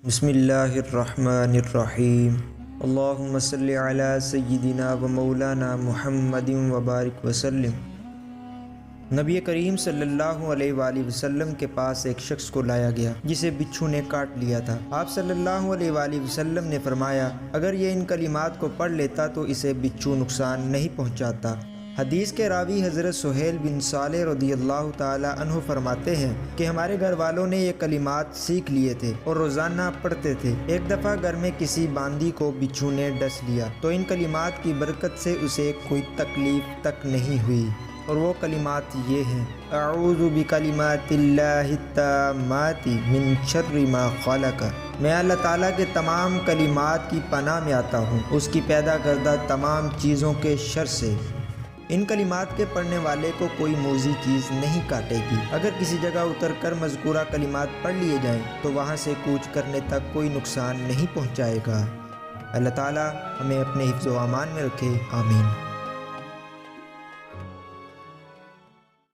بسم اللہ الرحمن الرحیم۔ اللہم صلی علی سیدنا و مولانا محمد وبارک وسلم۔ نبی کریم صلی اللہ علیہ وآلہ وسلم کے پاس ایک شخص کو لایا گیا جسے بچھو نے کاٹ لیا تھا۔ آپ صلی اللہ علیہ وآلہ وسلم نے فرمایا، اگر یہ ان کلمات کو پڑھ لیتا تو اسے بچھو نقصان نہیں پہنچاتا۔ حدیث کے راوی حضرت سہیل بن صالح رضی اللہ تعالی عنہ فرماتے ہیں کہ ہمارے گھر والوں نے یہ کلمات سیکھ لیے تھے اور روزانہ پڑھتے تھے۔ ایک دفعہ گھر میں کسی باندی کو بچھو نے ڈس لیا تو ان کلمات کی برکت سے اسے کوئی تکلیف تک نہیں ہوئی، اور وہ کلمات یہ ہیں: اعوذ بکلمات اللہ التامات من شر ما خلق۔ میں اللہ تعالیٰ کے تمام کلمات کی پناہ میں آتا ہوں، اس کی پیدا کردہ تمام چیزوں کے شر سے۔ ان کلمات کے پڑھنے والے کو کوئی موذی چیز نہیں کاٹے گی۔ اگر کسی جگہ اتر کر مذکورہ کلمات پڑھ لیے جائیں تو وہاں سے کوچ کرنے تک کوئی نقصان نہیں پہنچائے گا۔ اللہ تعالیٰ ہمیں اپنے حفظ و امان میں رکھے، آمین۔